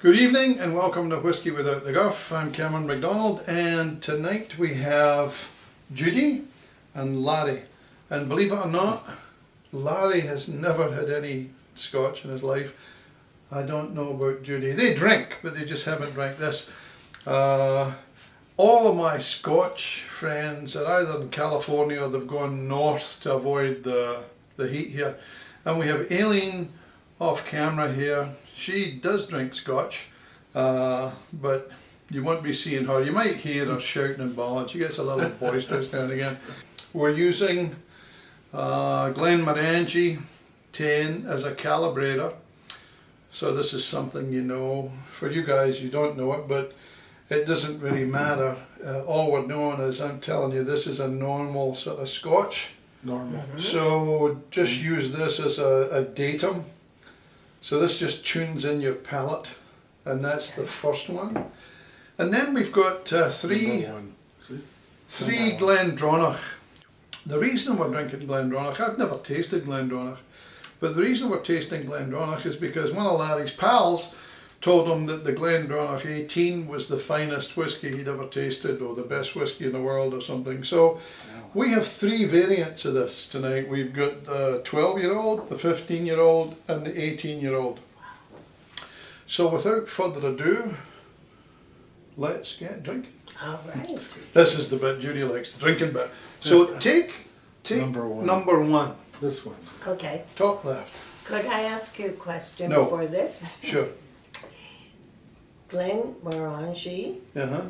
Good evening and welcome to Whisky Without the Guff. I'm Cameron MacDonald and tonight we have Judy and Larry. And believe it or not, Larry has never had any scotch in his life. I don't know about Judy. They drink, but they just haven't drank this. All of my Scotch friends are either in California or they've gone north to avoid the heat here. And we have Aileen off camera here. She does drink Scotch, but you won't be seeing her. You might hear her shouting and bawling. She gets a little boisterous now and again. We're using Glen 10 as a calibrator. So this is something you know. For you guys, you don't know it, but it doesn't really matter. All we're doing is, I'm telling you, this is a normal sort of Scotch. Normal. Mm-hmm. So just use this as a datum. So this just tunes in your palate, and that's the first one. And then we've got three Glen Dronach. The reason we're drinking Glen Dronach, I've never tasted Glen Dronach, but the reason we're tasting Glen Dronach is because one of Larry's pals told him that the Glen Dronach 18 was the finest whiskey he'd ever tasted, or the best whiskey in the world or something. So we have three variants of this tonight. We've got the 12-year-old, the 15-year-old and the 18-year-old. So without further ado, let's get drinking. All right. This is the bit Judy likes, the drinking bit. So take number one. This one. Okay. Top left. Could I ask you a question No. before this? Sure. Glen Morangi, Uh-huh.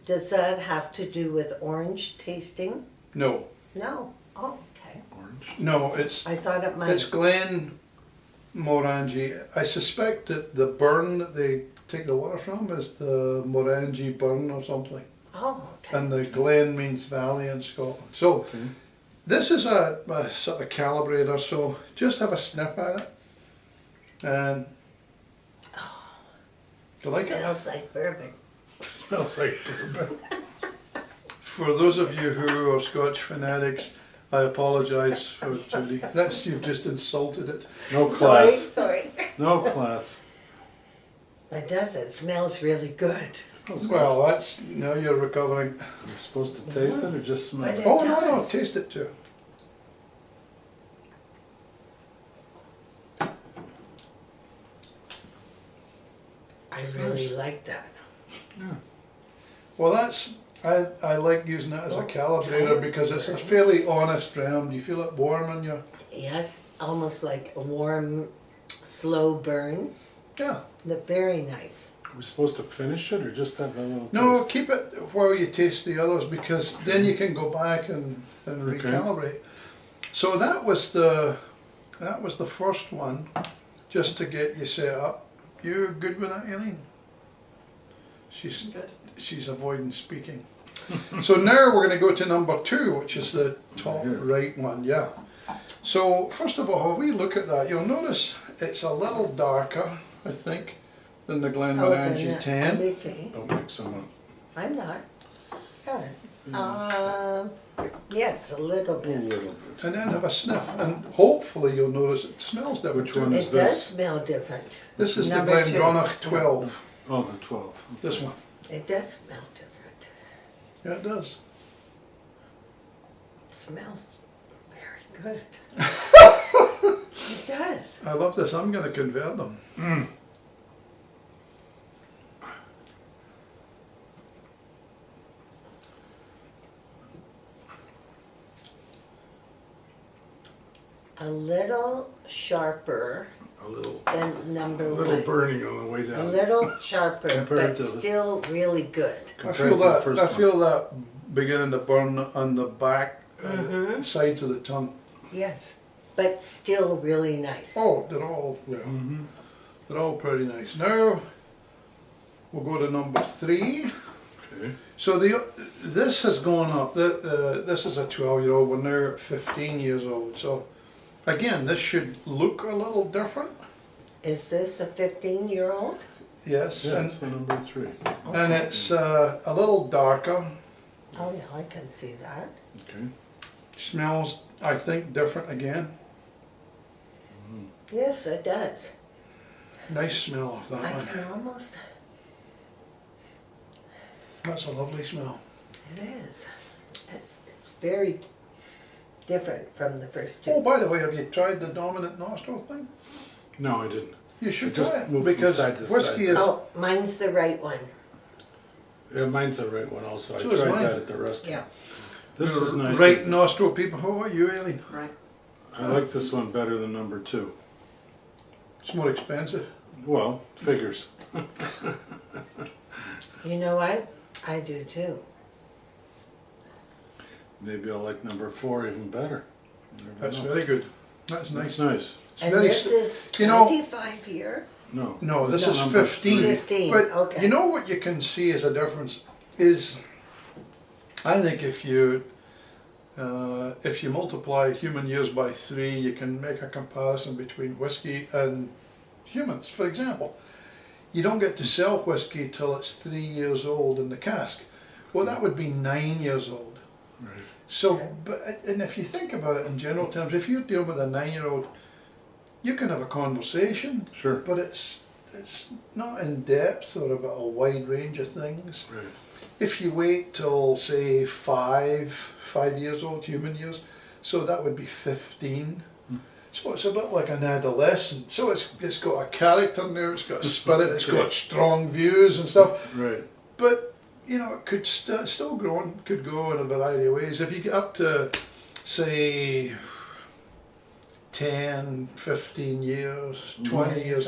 does that have to do with orange tasting? No. No. Oh, okay. Orange. No, it's I thought it might. It's Glen Morangi. I suspect that the burn that they take the water from is the Morangi burn or something. Oh, okay. And the Glen means valley in Scotland. So this is a sort of calibrator, so just have a sniff at it. And do you like it? Smells like bourbon. Smells like bourbon. For those of you who are Scotch fanatics, I apologise for Judy. That's, you've just insulted it. No class. Sorry. No class. It does. It smells really good. Well, that's, now you're recovering. You're supposed to taste it or just smell But it? it Oh, no, does. taste it too. I really like that. Well, that's, I like using it as a calibrator because it's a fairly honest round. You feel it warm on you. Yes, almost like a warm, slow burn. Yeah. Very nice. Are we supposed to finish it or just have a little No, taste? keep it while you taste the others because then you can go back and recalibrate. So that was the first one, just to get you set up. You good with that, Aileen? She's avoiding speaking. So now we're going to go to number 2, which is the top right one. Yeah. So first of all, if we look at that, you'll notice it's a little darker, I think, than the Glen Morangi Let 10. me see. Don't mix them up. I'm not. Yes, a little A bit. little bit. And then have a sniff, and hopefully you'll notice it smells different. Which one It is does this? smell different. This is Number the 2. Glen Dronach 12. Oh, the 12. This one. It does smell different. Yeah, it does. It smells very good. It does. I love this. I'm going to convert them. A little sharper A little than number 1. burning on the way A down. little sharper, Compared but to the- still really good. I Compared feel to the that. first I one. feel that beginning to burn on the back sides of the tongue. Yes, but still really nice. Oh, they're all they're all pretty nice. Now we'll go to number 3. Okay. So this has gone up. This is a 12-year-old. We're now at 15 years old. So again, this should look a little different. Is this a 15-year-old? Yes, Yeah, it's the number 3. and it's a little darker. Oh, yeah, I can see that. Okay. Smells, I think, different again. Yes, it does. Nice smell of that I one. can almost. That's a lovely smell. It is. It's very different from the first two. Oh, by the way, have you tried the dominant nostril thing? No, I didn't. You should I just try it moved from because side to whiskey side. is. Oh, mine's the right one. Yeah, mine's the right one also. I So is tried mine. that at the restaurant. Yeah. This is nice. Right nostril people. How about you, Aileen? Right. I like this one better than number 2. It's more expensive. Well, figures. You know what? I do too. Maybe I'll like number 4 even better. You never That's know. very good. That's nice. That's nice. It's And very this is you know- 25 year? No. No, this No, is number 15. 15, But okay. you know what you can see as a difference is, I think if you multiply human years by 3, you can make a comparison between whiskey and humans. For example, you don't get to sell whiskey till it's 3 years old in the cask. Well, that would be 9 years old. Right. So, and if you think about it in general terms, if you're dealing with a 9-year-old, you can have a conversation, Sure. but it's not in depth or about a wide range of things. Right. If you wait till say 5 years old, human years, so that would be 15. So it's a bit like an adolescent. So it's got a character in there, it's got a spirit, it's got strong views and stuff. Right. But you know, it could still could go in a variety of ways. If you get up to say 10, 15 years, 20 years.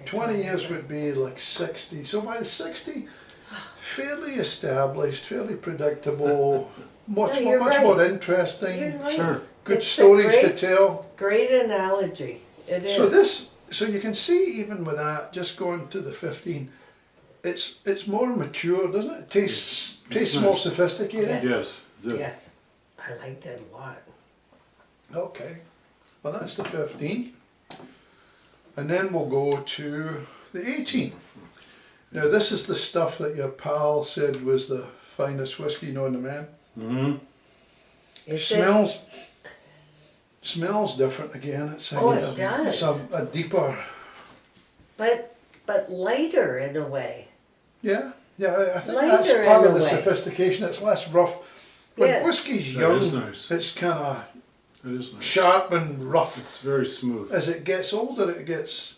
20 years would be like 60. So by 60, fairly established, fairly predictable, much No, you're more right. interesting, You're right. Sure. good It's a stories to great- tell. Great analogy. It is. So you can see even with that, just going to the 15, it's more mature, doesn't it? It tastes It's more nice. sophisticated. Yes. Yes. do. Yes. I liked it a lot. Okay, well that's the 15. And then we'll go to the 18. Now this is the stuff that your pal said was the finest whiskey known to man. Mm-hmm. Is Smells different again. It's Oh, like it does. a deeper. but lighter in a way. Yeah, I think Lighter that's part in of a the way. sophistication. It's less rough. When Yes. whiskey's That young, is nice. it's kind of It is nice. sharp and rough. It's very smooth. As it gets older, it gets.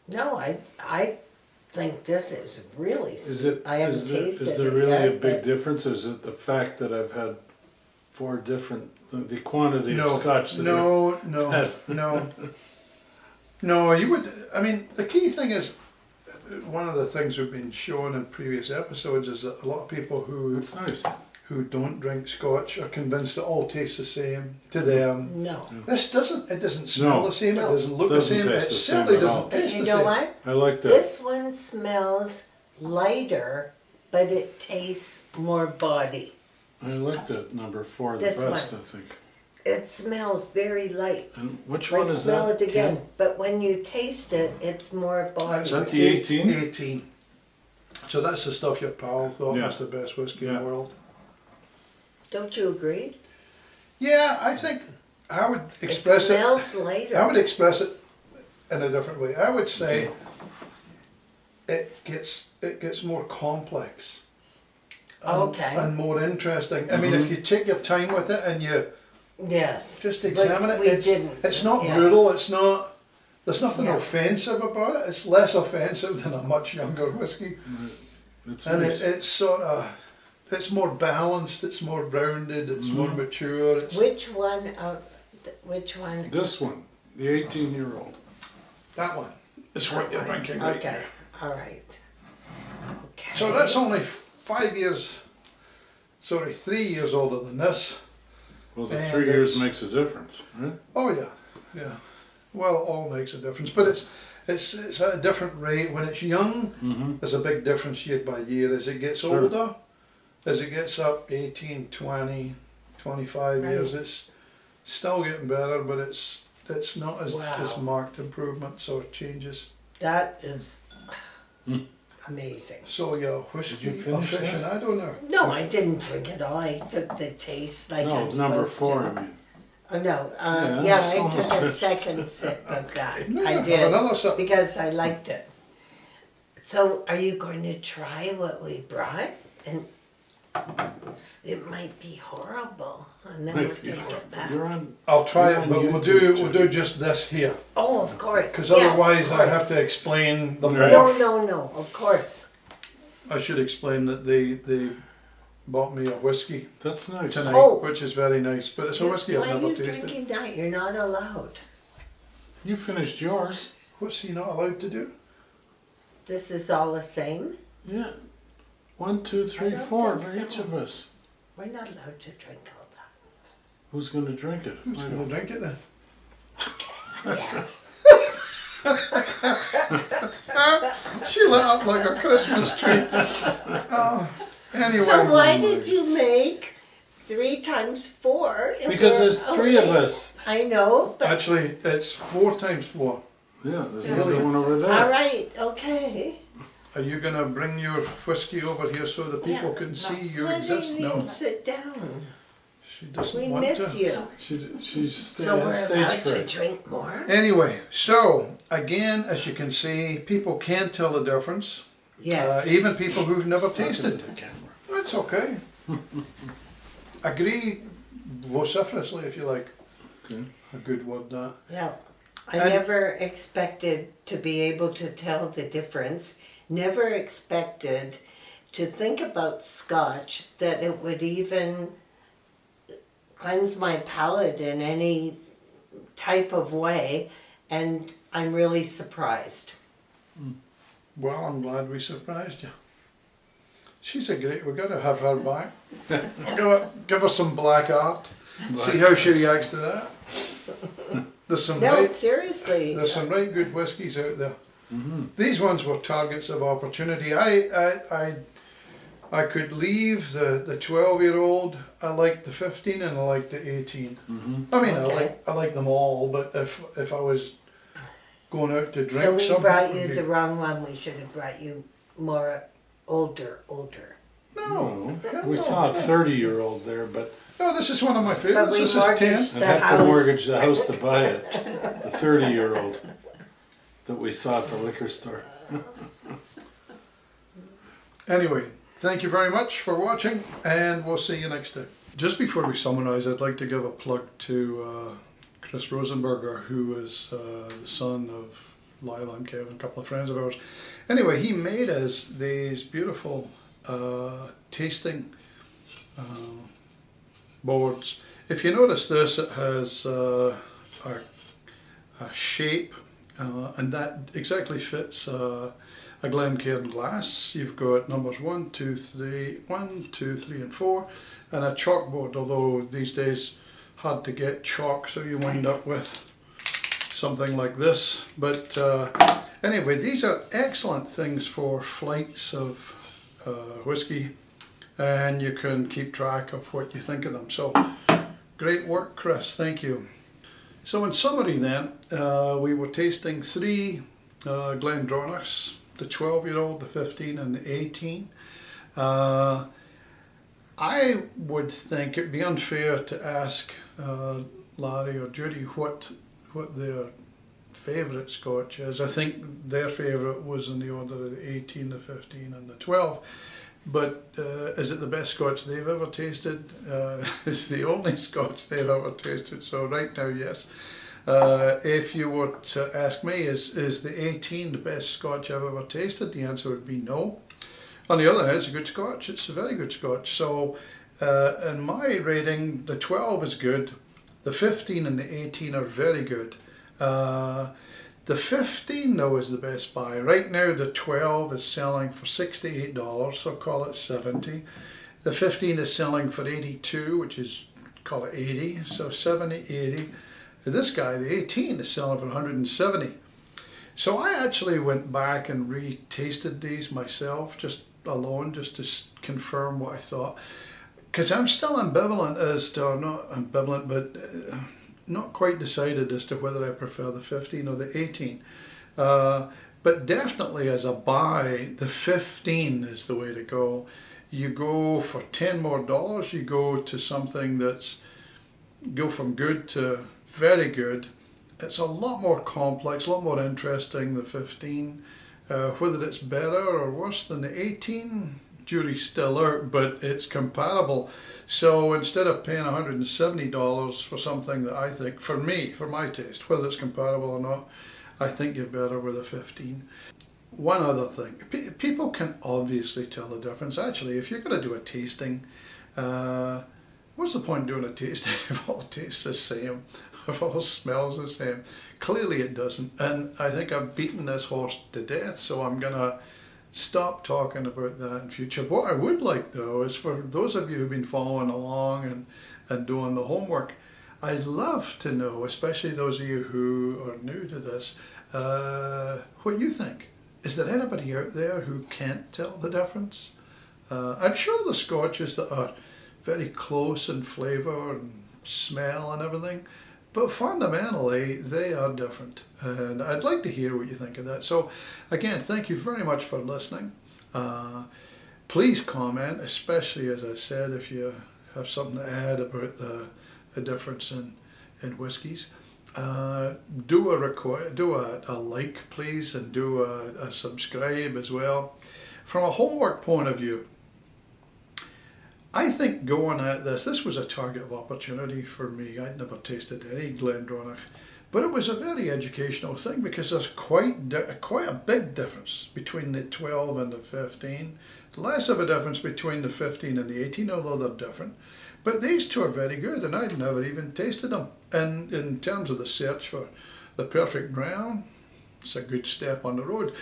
No, I think this is really. Is it? I haven't is there, tasted is there it really yet, a big but- difference? Is it the fact that I've had 4 different the quantity No, of scotch? That no. You would. I mean, the key thing is, one of the things we've been showing in previous episodes is that a lot of people It's nice. who don't drink Scotch are convinced it all tastes the same to them. No. This doesn't. It doesn't smell No. the same. No. It doesn't look Doesn't the same. It taste the same certainly at all. doesn't But taste you the know same. what? I like that. This one smells lighter, but it tastes more body. I like that number 4 the This best. one. I think. It smells very light. And which one Like is smell that? it again, Ken? but when you taste it, it's more body. Is that the 18? 18. So that's the stuff your pal thought Yeah. was the best whiskey in Yeah. the world. Don't you agree? Yeah, I think I would It express it. smells lighter. I would express it in a different way. I would say it gets more complex. Okay. And more interesting. I mean, if you take your time with it and you Yes. just But examine it, we it's didn't. not Yeah. brutal. It's not. There's nothing Yeah. offensive about it. It's less offensive than a much younger whiskey, It's and nice. it's sort of. It's more balanced. It's more rounded. It's more mature. It's Which one? Which one? This one, the 18-year-old. that one. It's what you're drinking right Okay. now. All right. Okay. So that's only 5 years. Sorry, 3 years older than this. Well, the And 3 years it's- makes a difference, right? Oh yeah. Well, it all makes a difference, but it's at a different rate. When it's young, Mm-hmm. there's a big difference year by year. As it gets Sure. older, as it gets up 18, 20, 25 Right. years, it's still getting better, but it's not as Wow. marked improvements or changes. That is amazing. So yeah, whiskey Did you finish that? aficionado now. No, I didn't drink it all. I took the taste like No, I'm number supposed 4, to. I mean. Oh, no, Yeah, yeah, it's I almost took a 50. second sip of that. Yeah, I have did, another sip. because I liked it. So are you going to try what we brought? And it might be horrible, and then we'll Might be take hard. it back. You're on. I'll try You're it, on but YouTube, we'll do just this here. Oh, of course. Because yes, otherwise of I have course. to explain the Right. malt. No, of course. I should explain that they bought me a whiskey That's nice. tonight, Oh. which is very nice. But it's a whiskey I've Why are never you tasted. drinking that? You're not allowed. You finished yours. What's he not allowed to do? This is all the same. Yeah. 1, 2, 3, don't 4 think for each so. of us. We're not allowed to drink all that. Who's going to drink it? Who's I going don't. to drink it then? Yeah. She lit up like a Christmas tree. Oh, anyway. So why did you make 3 times 4? if Because we're there's 3 of away? us. I know, but Actually, it's 4 times 4. Yeah, there's Really? another one over all there. right, okay. Are you going to bring your whiskey over here so the people Yeah, can see you What do exist? you mean? No, Sit down. she doesn't We want miss to. you. She's So we're stage allowed to fright. drink more? Anyway, so again, as you can see, people can tell the difference. Yes. Even people who've never Talking tasted. to the camera. That's okay. Agree vociferously if you like. Okay. A good word that. Yeah. I And- never expected to be able to tell the difference. Never expected to think about scotch that it would even cleanse my palate in any type of way, and I'm really surprised. Well, I'm glad we surprised you. She's a great, we've got to have her back. Give her some black art. See how she reacts to that. There's some No, right, seriously. there's some right good whiskies out there. Mm-hmm. These ones were targets of opportunity. I could leave the 12-year-old. I liked the 15 and I liked the 18. Mm-hmm. I mean, Okay. I like them all, but if I was going out to drink So we something, brought it would you be- the wrong one. We should have brought you more older. no, hell We no. saw a 30-year-old there, but No, this is one of my But favorites. we This is 10. mortgaged I'd the have to house. mortgage the house to buy it. The 30-year-old that we saw at the liquor store. Anyway, thank you very much for watching, and we'll see you next time. Just before we summarize, I'd like to give a plug to Chris Rosenberger, who is the son of Lyle and Kevin, a couple of friends of ours. Anyway, he made us these beautiful tasting boards. If you notice this, it has a shape, and that exactly fits a Glen glass. You've got numbers 1, 2, 3, 1, 2, 3, and 4, and a chalkboard. Although these days hard to get chalk, so you wind up with something like this. But anyway, these are excellent things for flights of whiskey, and you can keep track of what you think of them. So great work, Chris. Thank you. So in summary then, we were tasting 3 Glen Dronachs, the 12-year-old, the 15 and the 18. I would think it'd be unfair to ask Larry or Judy what their favourite scotch is. I think their favourite was in the order of the 18, the 15 and the 12. But is it the best scotch they've ever tasted? It's the only scotch they've ever tasted, so right now, yes. If you were to ask me, is the 18 the best scotch I've ever tasted? The answer would be no. On the other hand, it's a good scotch. It's a very good scotch. So in my rating, the 12 is good. The 15 and the 18 are very good. The 15 though is the best buy. Right now the 12 is selling for $68, so call it $70. The 15 is selling for $82, which is, call it $80, so $70, $80. This guy, the 18, is selling for $170. So I actually went back and re-tasted these myself, just alone, just to confirm what I thought. Because I'm still ambivalent as to, or not ambivalent, but not quite decided as to whether I prefer the 15 or the 18. But definitely as a buy, the 15 is the way to go. You go for $10 more, you go to something that's go from good to very good. It's a lot more complex, a lot more interesting, the 15. Whether it's better or worse than the 18, jury's still out, but it's comparable. So instead of paying $170 for something that I think, for me, for my taste, whether it's comparable or not, I think you're better with a 15. One other thing, people can obviously tell the difference. Actually, if you're going to do a tasting, what's the point doing a tasting if all tastes the same, if all smells the same? Clearly it doesn't, and I think I've beaten this horse to death, so I'm going to stop talking about that in future. What I would like though is for those of you who've been following along and doing the homework, I'd love to know, especially those of you who are new to this, what you think. Is there anybody out there who can't tell the difference? I'm sure the scotches that are very close in flavour and smell and everything, but fundamentally they are different, and I'd like to hear what you think of that. So again, thank you very much for listening. Please comment, especially as I said, if you have something to add about the difference in whiskies. Do a like, please, and do a subscribe as well. From a homework point of view, I think going at this was a target of opportunity for me. I'd never tasted any Glen Dronach, but it was a very educational thing because there's quite a big difference between the 12 and the 15. Less of a difference between the 15 and the 18, although they're different. But these two are very good, and I'd never even tasted them. And in terms of the search for the perfect brown, it's a good step on the road.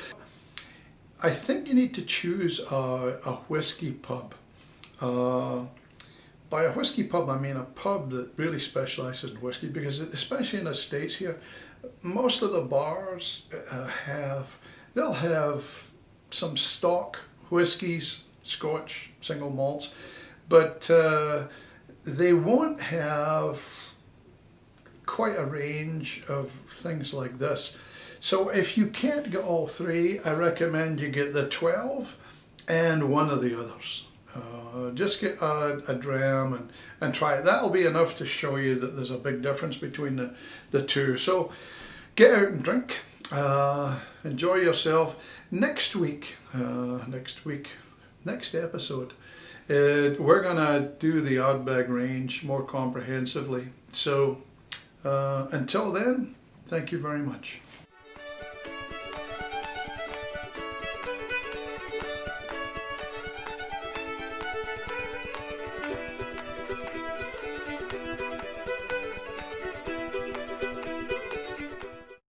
I think you need to choose a whiskey pub. By a whiskey pub, I mean a pub that really specialises in whiskey, because especially in the States here, most of the bars they'll have some stock whiskies, scotch, single malts, but they won't have quite a range of things like this. So if you can't get all three, I recommend you get the 12 and one of the others. Just get a dram and try it. That'll be enough to show you that there's a big difference between the two. So get out and drink. Enjoy yourself. Next episode, we're gonna do the Ardbeg range more comprehensively. So until then, thank you very much.